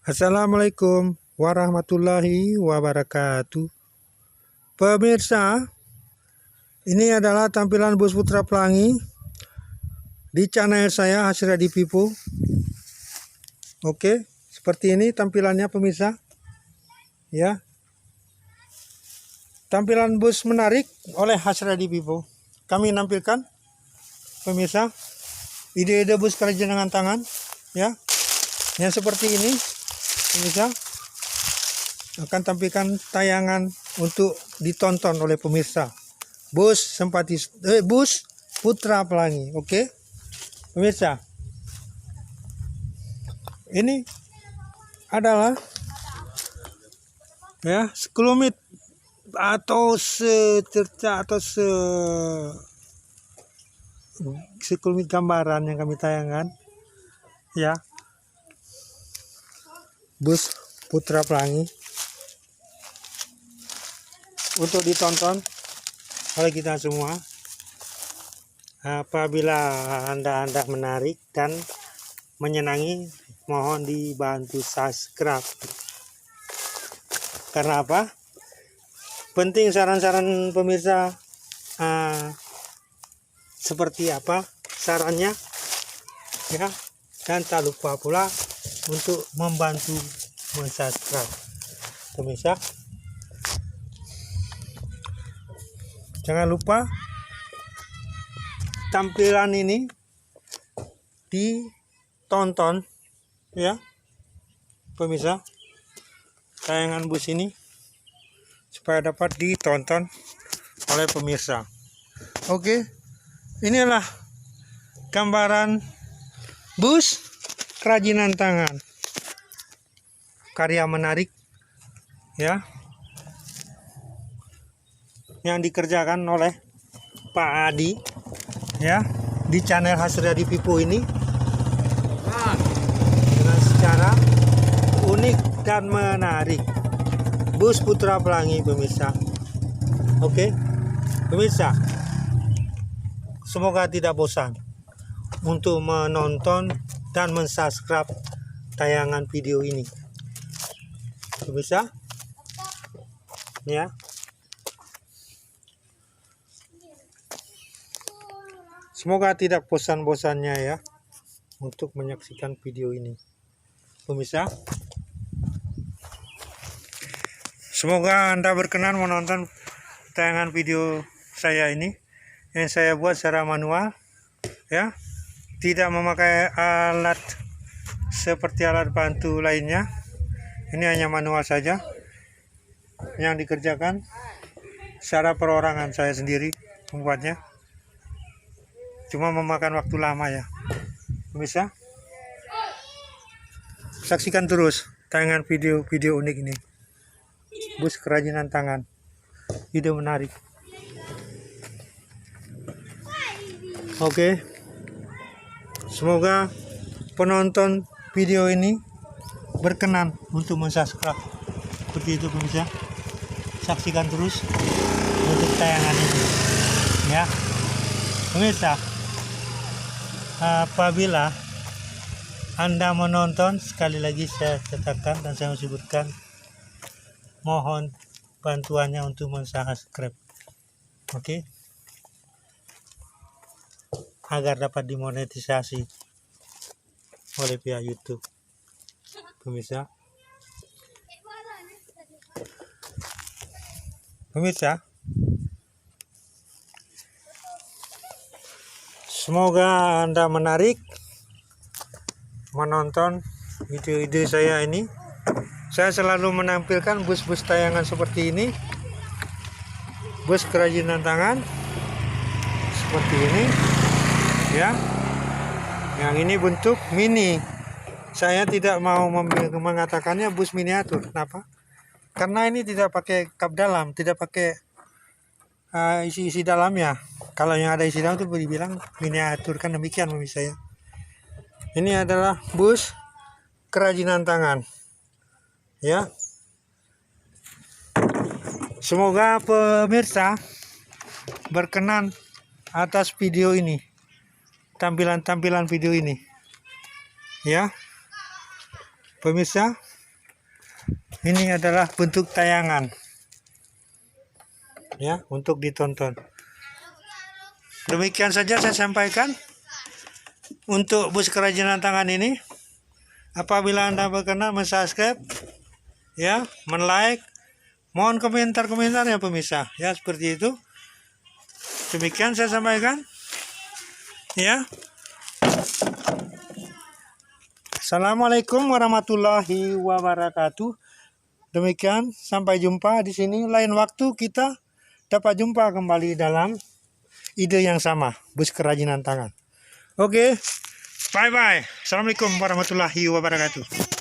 Assalamualaikum warahmatullahi wabarakatuh. Pemirsa, ini adalah tampilan bus Putra Pelangi di channel saya Hasriyadi Pipo. Oke, seperti ini tampilannya pemirsa. Ya. Tampilan bus menarik oleh Hasriyadi Pipo. Kami nampilkan pemirsa ide-ide bus kerajinan tangan ya. Yang seperti ini pemirsa akan tampilkan tayangan untuk ditonton oleh pemirsa. Bus Putra Pelangi. Oke. Pemirsa. Ini adalah ya sekelumit atau secerca atau sekelumit gambaran yang kami tayangkan ya. Bus Putra Pelangi untuk ditonton oleh kita semua. Apabila Anda menarik dan menyenangi, mohon dibantu subscribe. Karena apa? Penting saran-saran pemirsa seperti apa sarannya ya, dan tak lupa pula untuk membantu mensubscribe pemirsa. Jangan lupa tampilan ini ditonton ya pemirsa, tayangan bus ini supaya dapat ditonton oleh pemirsa. Oke, inilah gambaran bus kerajinan tangan, karya menarik ya, yang dikerjakan oleh Pak Adi ya di channel Hasriyadi Pipo ini dengan secara unik dan menarik. Bus Putra Pelangi pemirsa. Oke pemirsa, semoga tidak bosan untuk menonton dan mensubscribe tayangan video ini pemirsa ya. Semoga tidak bosan-bosannya ya untuk menyaksikan video ini pemirsa. Semoga Anda berkenan menonton tayangan video saya ini yang saya buat secara manual ya, tidak memakai alat seperti alat bantu lainnya. Ini hanya manual saja yang dikerjakan secara perorangan, saya sendiri membuatnya. Cuma memakan waktu lama ya pemirsa. Saksikan terus tayangan video unik ini, bus kerajinan tangan, ide menarik. Oke, semoga penonton video ini berkenan untuk mensubscribe. Seperti itu pemirsa, saksikan terus untuk tayangan ini ya pemirsa. Apabila Anda menonton, sekali lagi saya katakan dan saya sebutkan, mohon bantuannya untuk mensubscribe. Oke, agar dapat dimonetisasi oleh pihak YouTube pemirsa. Semoga Anda menarik menonton video-video saya ini. Saya selalu menampilkan bus-bus tayangan seperti ini, bus kerajinan tangan seperti ini ya. Yang ini bentuk mini. Saya tidak mau mengatakannya bus miniatur. Kenapa? Karena ini tidak pakai kap dalam, tidak pakai isi-isi dalamnya. Kalau yang ada isi dalam itu dibilang miniatur, kan demikian pemirsa ya. Ini adalah bus kerajinan tangan ya. Semoga pemirsa berkenan atas video ini, tampilan video ini ya pemirsa. Ini adalah bentuk tayangan ya, untuk ditonton. Demikian saja saya sampaikan untuk bus kerajinan tangan ini. Apabila Anda berkenan subscribe ya, like, mohon komentar-komentarnya pemirsa ya, seperti itu. Demikian saya sampaikan ya. Assalamualaikum warahmatullahi wabarakatuh. Demikian, sampai jumpa di sini. Lain waktu kita dapat jumpa kembali dalam ide yang sama, bus kerajinan tangan. Oke, bye-bye. Assalamualaikum warahmatullahi wabarakatuh.